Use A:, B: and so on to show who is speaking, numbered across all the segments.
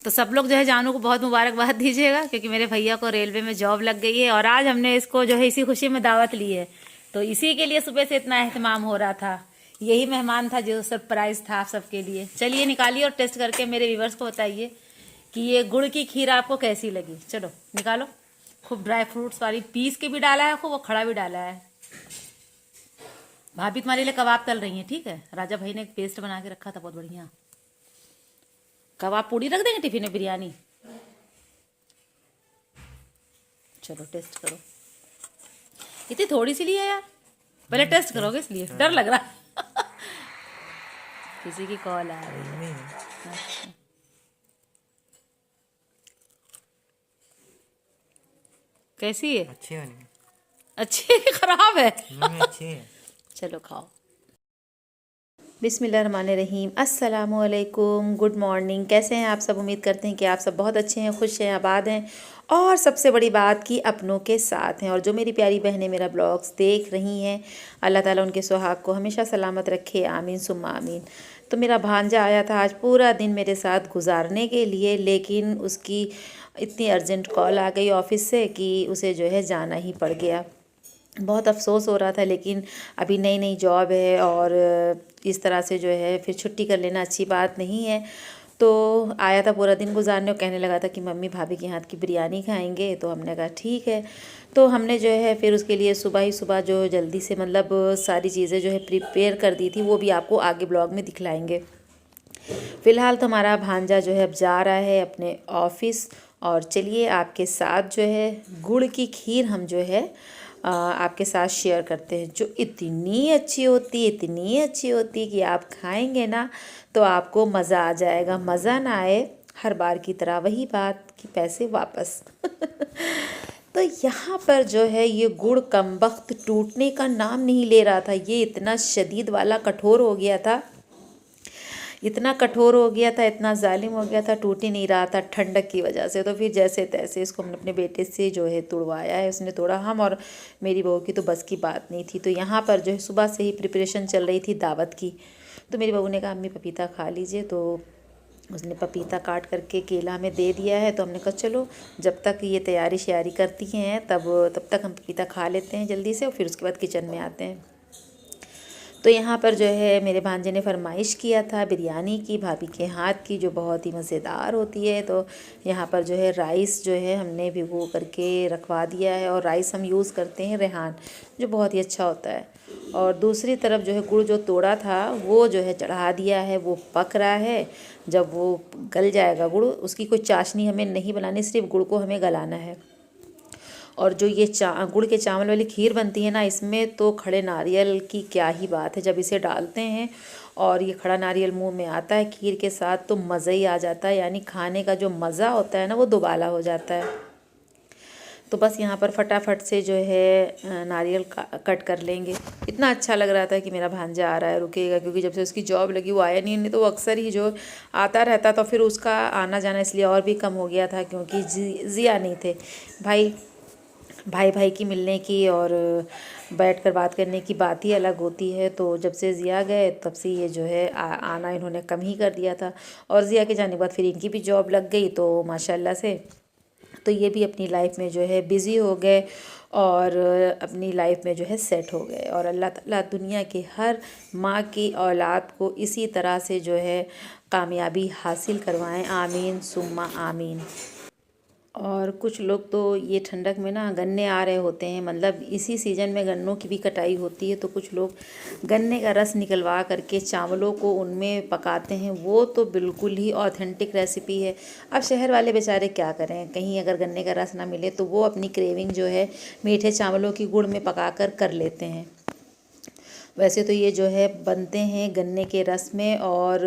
A: तो सब लोग जो है जानू को बहुत मुबारकबाद दीजिएगा, क्योंकि मेरे भैया को रेलवे में जॉब लग गई है और आज हमने इसको जो है इसी खुशी में दावत ली है। तो इसी के लिए सुबह से इतना एहतमाम हो रहा था। यही मेहमान था जो सरप्राइज था आप सबके लिए। चलिए निकालिए और टेस्ट करके मेरे व्यूवर्स को बताइए कि ये गुड़ की खीर आपको कैसी लगी। चलो निकालो। खूब ड्राई फ्रूट्स वाली, पीस के भी डाला है खूब, वो खड़ा भी डाला है। भाभी तुम्हारे लिए कबाब तल रही हैं, ठीक है। राजा भाई ने एक पेस्ट बना के रखा था बहुत बढ़िया। कबाब पूड़ी रख देंगे टिफिन में, बिरयानी। चलो टेस्ट करो। इतनी थोड़ी सी ली है यार, पहले टेस्ट करोगे इसलिए डर लग रहा है। किसी की कॉल आ रही है। अच्छा। कैसी है?
B: अच्छी वाली।
A: अच्छी खराब है?
B: नहीं अच्छी है।
A: चलो खाओ। बिस्मिल्लाहिर्रहमानिर्रहीम। अस्सलामुअलैकुम, गुड मॉर्निंग। कैसे हैं आप सब? उम्मीद करते हैं कि आप सब बहुत अच्छे हैं, खुश हैं, आबाद हैं और सबसे बड़ी बात कि अपनों के साथ हैं। और जो मेरी प्यारी बहनें मेरा ब्लॉग्स देख रही हैं, अल्लाह ताला उनके सुहाग को हमेशा सलामत रखे, आमीन सुम्मा आमीन। तो मेरा भांजा आया था आज पूरा दिन मेरे साथ गुजारने के लिए, लेकिन उसकी इतनी अर्जेंट कॉल आ गई ऑफ़िस से कि उसे जो है जाना ही पड़ गया। बहुत अफसोस हो रहा था, लेकिन अभी नई नई जॉब है और इस तरह से जो है फिर छुट्टी कर लेना अच्छी बात नहीं है। तो आया था पूरा दिन गुजारने और कहने लगा था कि मम्मी भाभी के हाथ की बिरयानी खाएंगे। तो हमने कहा ठीक है। तो हमने जो है फिर उसके लिए सुबह ही सुबह जो जल्दी से मतलब सारी चीज़ें जो है प्रिपेयर कर दी थी, वो भी आपको आगे ब्लॉग में दिखलाएंगे। फ़िलहाल तो हमारा भांजा जो है अब जा रहा है अपने ऑफ़िस। और चलिए आपके साथ जो है गुड़ की खीर हम जो है आपके साथ शेयर करते हैं, जो इतनी अच्छी होती है, इतनी अच्छी होती है कि आप खाएंगे ना तो आपको मज़ा आ जाएगा। मज़ा ना आए हर बार की तरह वही बात कि पैसे वापस। तो यहाँ पर जो है ये गुड़ कमबख्त टूटने का नाम नहीं ले रहा था। ये इतना शदीद वाला कठोर हो गया था, इतना कठोर हो गया था, इतना जालिम हो गया था, टूट ही नहीं रहा था ठंडक की वजह से। तो फिर जैसे तैसे इसको हमने अपने बेटे से जो है तुड़वाया है। उसने तोड़ा, हम और मेरी बहू की तो बस की बात नहीं थी। तो यहाँ पर जो है सुबह से ही प्रिपरेशन चल रही थी दावत की। तो मेरी बहू ने कहा अम्मी पपीता खा लीजिए। तो उसने पपीता काट करके केला में दे दिया है। तो हमने कहा चलो जब तक ये तैयारी श्यारी करती हैं तब तक हम पपीता खा लेते हैं जल्दी से और फिर उसके बाद किचन में आते हैं। तो यहाँ पर जो है मेरे भांजे ने फरमाइश किया था बिरयानी की, भाभी के हाथ की, जो बहुत ही मज़ेदार होती है। तो यहाँ पर जो है राइस जो है हमने भिगो करके रखवा दिया है और राइस हम यूज़ करते हैं रेहान, जो बहुत ही अच्छा होता है। और दूसरी तरफ जो है गुड़ जो तोड़ा था वो जो है चढ़ा दिया है, वो पक रहा है। जब वो गल जाएगा गुड़, उसकी कोई चाशनी हमें नहीं बनानी, सिर्फ गुड़ को हमें गलाना है। और जो ये गुड़ के चावल वाली खीर बनती है ना, इसमें तो खड़े नारियल की क्या ही बात है। जब इसे डालते हैं और ये खड़ा नारियल मुंह में आता है खीर के साथ तो मज़ा ही आ जाता है। यानी खाने का जो मज़ा होता है ना वो दोबाला हो जाता है। तो बस यहाँ पर फटाफट से जो है नारियल कट कर लेंगे। इतना अच्छा लग रहा था कि मेरा भांजा आ रहा है, रुकेगा, क्योंकि जब से उसकी जॉब लगी वो आया नहीं तो वो अक्सर ही जो आता रहता। तो फिर उसका आना जाना इसलिए और भी कम हो गया था, क्योंकि जिया नहीं थे। भाई भाई की मिलने की और बैठकर बात करने की बात ही अलग होती है। तो जब से ज़िया गए तब से ये जो है आना इन्होंने कम ही कर दिया था। और ज़िया के जाने के बाद फिर इनकी भी जॉब लग गई तो माशाल्लाह से तो ये भी अपनी लाइफ में जो है बिज़ी हो गए और अपनी लाइफ में जो है सेट हो गए। और अल्लाह ताला दुनिया के हर माँ की औलाद को इसी तरह से जो है कामयाबी हासिल करवाएं, आमीन सुम्मा आमीन। और कुछ लोग तो ये ठंडक में ना गन्ने आ रहे होते हैं, मतलब इसी सीज़न में गन्नों की भी कटाई होती है। तो कुछ लोग गन्ने का रस निकलवा करके चावलों को उनमें पकाते हैं। वो तो बिल्कुल ही ऑथेंटिक रेसिपी है। अब शहर वाले बेचारे क्या करें, कहीं अगर गन्ने का रस ना मिले तो वो अपनी क्रेविंग जो है मीठे चावलों की गुड़ में पका कर लेते हैं। वैसे तो ये जो है बनते हैं गन्ने के रस में। और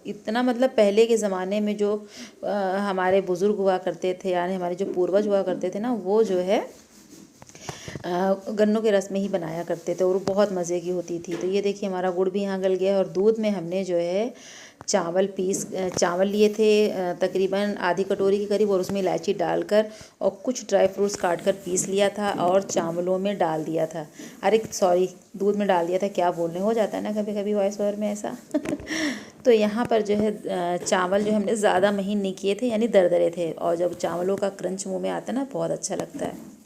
A: इतना मतलब पहले के ज़माने में जो हमारे बुज़ुर्ग हुआ करते थे, यानी हमारे जो पूर्वज हुआ करते थे ना, वो जो है गन्नों के रस में ही बनाया करते थे और वो बहुत मज़े की होती थी। तो ये देखिए हमारा गुड़ भी यहाँ गल गया है और दूध में हमने जो है चावल लिए थे तकरीबन आधी कटोरी के करीब, और उसमें इलायची डालकर और कुछ ड्राई फ्रूट्स काट कर पीस लिया था और चावलों में डाल दिया था। अरे सॉरी, दूध में डाल दिया था, क्या बोलने हो जाता है ना कभी कभी वॉइस ओवर में ऐसा। तो यहाँ पर जो है चावल जो हमने ज़्यादा महीन नहीं किए थे, यानी दरदरे थे, और जब चावलों का क्रंच मुँह में आता है ना बहुत अच्छा लगता है।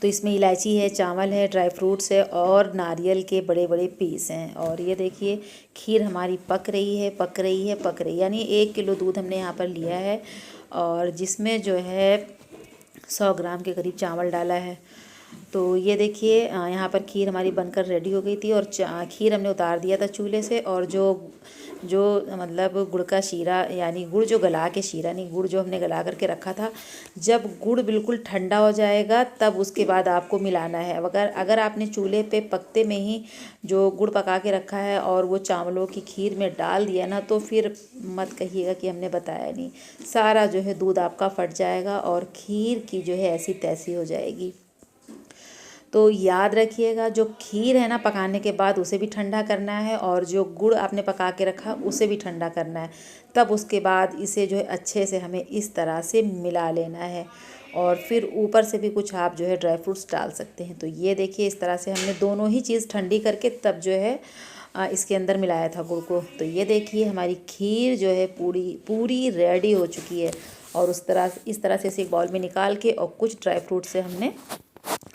A: तो इसमें इलायची है, चावल है, ड्राई फ्रूट्स है और नारियल के बड़े बड़े पीस हैं। और ये देखिए खीर हमारी पक रही है, यानी 1 किलो दूध हमने यहाँ पर लिया है, और जिसमें जो है 100 ग्राम के करीब चावल डाला है। तो ये देखिए यहाँ पर खीर हमारी बनकर रेडी हो गई थी, और खीर हमने उतार दिया था चूल्हे से, और जो मतलब गुड़ का शीरा, यानी गुड़ जो गला के शीरा नहीं, गुड़ जो हमने गला करके रखा था, जब गुड़ बिल्कुल ठंडा हो जाएगा तब उसके बाद आपको मिलाना है। अगर आपने चूल्हे पे पकते में ही जो गुड़ पका के रखा है और वो चावलों की खीर में डाल दिया ना, तो फिर मत कहिएगा कि हमने बताया नहीं, सारा जो है दूध आपका फट जाएगा और खीर की जो है ऐसी तैसी हो जाएगी। तो याद रखिएगा, जो खीर है ना पकाने के बाद उसे भी ठंडा करना है, और जो गुड़ आपने पका के रखा उसे भी ठंडा करना है। तब उसके बाद इसे जो है अच्छे से हमें इस तरह से मिला लेना है, और फिर ऊपर से भी कुछ आप जो है ड्राई फ्रूट्स डाल सकते हैं। तो ये देखिए इस तरह से हमने दोनों ही चीज़ ठंडी करके तब जो है इसके अंदर मिलाया था गुड़ को। तो ये देखिए हमारी खीर जो है पूरी रेडी हो चुकी है, और इस तरह से इसे एक बाउल में निकाल के और कुछ ड्राई फ्रूट से हमने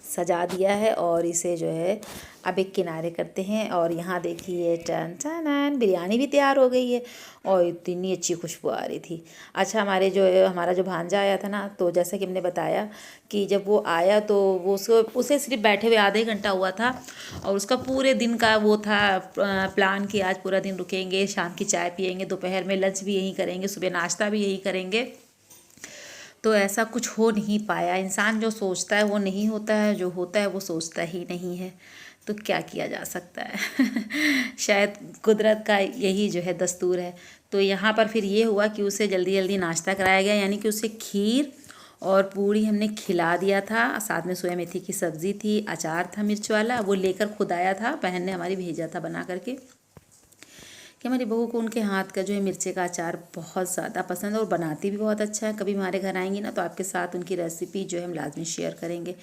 A: सजा दिया है, और इसे जो है अब एक किनारे करते हैं। और यहाँ देखिए टन टन बिरयानी भी तैयार हो गई है, और इतनी अच्छी खुशबू आ रही थी। अच्छा, हमारा जो भांजा आया था ना, तो जैसा कि हमने बताया कि जब वो आया तो उसे सिर्फ बैठे हुए आधे घंटा हुआ था, और उसका पूरे दिन का वो था प्लान कि आज पूरा दिन रुकेंगे, शाम की चाय पियेंगे, दोपहर में लंच भी यहीं करेंगे, सुबह नाश्ता भी यहीं करेंगे। तो ऐसा कुछ हो नहीं पाया। इंसान जो सोचता है वो नहीं होता है, जो होता है वो सोचता ही नहीं है। तो क्या किया जा सकता है। शायद कुदरत का यही जो है दस्तूर है। तो यहाँ पर फिर ये हुआ कि उसे जल्दी जल्दी नाश्ता कराया गया, यानी कि उसे खीर और पूड़ी हमने खिला दिया था, साथ में सोया मेथी की सब्ज़ी थी, अचार था मिर्च वाला, वो लेकर खुद आया था, बहन ने हमारी भेजा था बना करके, कि हमारी बहू को उनके हाथ का जो है मिर्चे का अचार बहुत ज़्यादा पसंद है, और बनाती भी बहुत अच्छा है। कभी हमारे घर आएंगी ना तो आपके साथ उनकी रेसिपी जो है हम लाजमी शेयर करेंगे।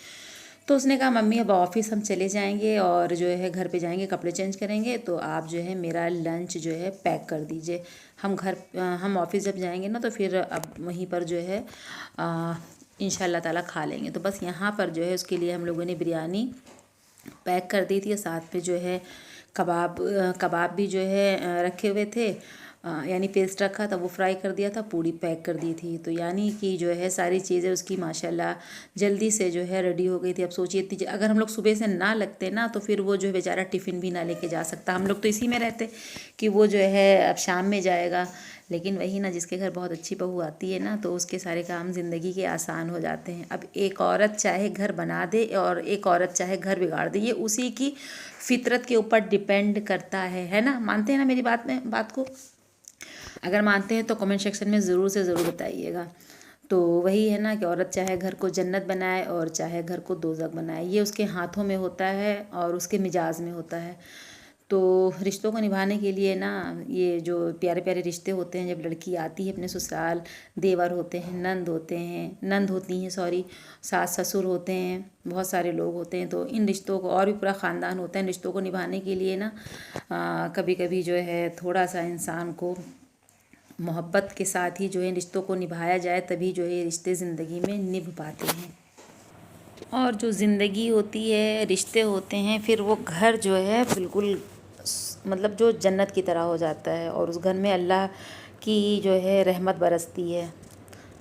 A: तो उसने कहा मम्मी अब ऑफिस हम चले जाएंगे और जो है घर पे जाएंगे, कपड़े चेंज करेंगे, तो आप जो है मेरा लंच जो है पैक कर दीजिए। हम ऑफिस जब जाएंगे ना तो फिर अब वहीं पर जो है इंशाल्लाह ताला खा लेंगे। तो बस यहाँ पर जो है उसके लिए हम लोगों ने बिरयानी पैक कर दी थी, साथ में जो है कबाब भी जो है रखे हुए थे, यानी पेस्ट रखा था वो फ्राई कर दिया था, पूड़ी पैक कर दी थी। तो यानी कि जो है सारी चीज़ें उसकी माशाल्लाह जल्दी से जो है रेडी हो गई थी। अब सोचिए इतनी अगर हम लोग सुबह से ना लगते ना तो फिर वो जो है बेचारा टिफ़िन भी ना लेके जा सकता। हम लोग तो इसी में रहते कि वो जो है अब शाम में जाएगा, लेकिन वही ना, जिसके घर बहुत अच्छी बहू आती है ना तो उसके सारे काम ज़िंदगी के आसान हो जाते हैं। अब एक औरत चाहे घर बना दे और एक औरत चाहे घर बिगाड़ दे, ये उसी की फितरत के ऊपर डिपेंड करता है ना। मानते हैं ना मेरी बात को? अगर मानते हैं तो कमेंट सेक्शन में ज़रूर से ज़रूर बताइएगा। तो वही है ना कि औरत चाहे घर को जन्नत बनाए और चाहे घर को दोज़ख बनाए, ये उसके हाथों में होता है और उसके मिजाज में होता है। तो रिश्तों को निभाने के लिए ना, ये जो प्यारे प्यारे रिश्ते होते हैं, जब लड़की आती है अपने ससुराल, देवर होते हैं, नंद होती हैं सॉरी, सास ससुर होते हैं, बहुत सारे लोग होते हैं। तो इन रिश्तों को, और भी पूरा ख़ानदान होता है, रिश्तों को निभाने के लिए ना कभी कभी जो है थोड़ा सा इंसान को मोहब्बत के साथ ही जो है रिश्तों को निभाया जाए, तभी जो है रिश्ते ज़िंदगी में निभ पाते हैं। और जो ज़िंदगी होती है, रिश्ते होते हैं, फिर वो घर जो है बिल्कुल मतलब जो जन्नत की तरह हो जाता है, और उस घर में अल्लाह की जो है रहमत बरसती है।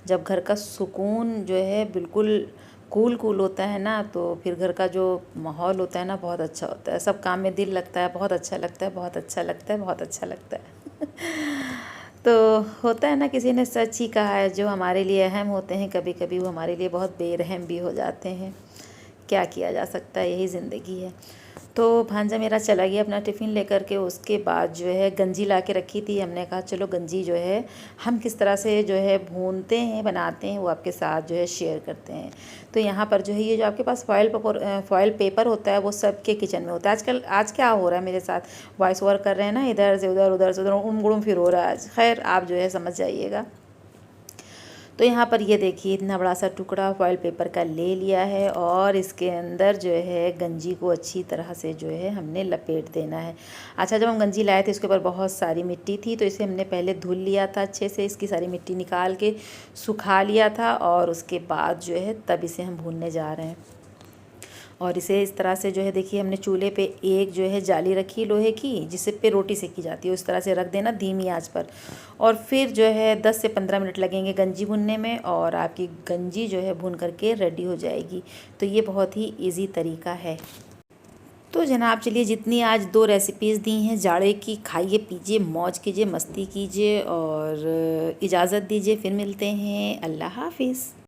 A: जब घर का सुकून जो है बिल्कुल कूल होता है ना, तो फिर घर का जो माहौल होता है ना बहुत अच्छा होता है, सब काम में दिल लगता है, बहुत अच्छा लगता है, बहुत अच्छा लगता है, बहुत अच्छा लगता है। तो होता है ना, किसी ने सच ही कहा है, जो हमारे लिए अहम होते हैं कभी कभी वो हमारे लिए बहुत बेरहम भी हो जाते हैं। क्या किया जा सकता है, यही ज़िंदगी है। तो भांजा मेरा चला गया अपना टिफ़िन लेकर के। उसके बाद जो है गंजी ला के रखी थी, हमने कहा चलो गंजी जो है हम किस तरह से जो है भूनते हैं बनाते हैं वो आपके साथ जो है शेयर करते हैं। तो यहाँ पर जो है ये जो आपके पास फॉइल पेपर होता है वो सबके किचन में होता है। आजकल आज क्या हो रहा है मेरे साथ, वॉइस ओवर कर रहे हैं ना, इधर से उधर उधर से उधर उम गुड़ुम फिर हो रहा है आज। खैर आप जो है समझ जाइएगा। तो यहाँ पर ये देखिए इतना बड़ा सा टुकड़ा फॉइल पेपर का ले लिया है और इसके अंदर जो है गंजी को अच्छी तरह से जो है हमने लपेट देना है। अच्छा, जब हम गंजी लाए थे इसके ऊपर बहुत सारी मिट्टी थी, तो इसे हमने पहले धुल लिया था अच्छे से, इसकी सारी मिट्टी निकाल के सुखा लिया था और उसके बाद जो है तब इसे हम भूनने जा रहे हैं। और इसे इस तरह से जो है देखिए हमने चूल्हे पे एक जो है जाली रखी लोहे की जिससे पे रोटी सेकी जाती है, उस तरह से रख देना धीमी आंच पर। और फिर जो है 10 से 15 मिनट लगेंगे गंजी भुनने में और आपकी गंजी जो है भुन करके रेडी हो जाएगी। तो ये बहुत ही ईजी तरीका है। तो जनाब चलिए, जितनी आज 2 रेसिपीज़ दी हैं जाड़े की, खाइए पीजिए मौज कीजिए मस्ती कीजिए और इजाज़त दीजिए, फिर मिलते हैं। अल्लाह हाफिज़।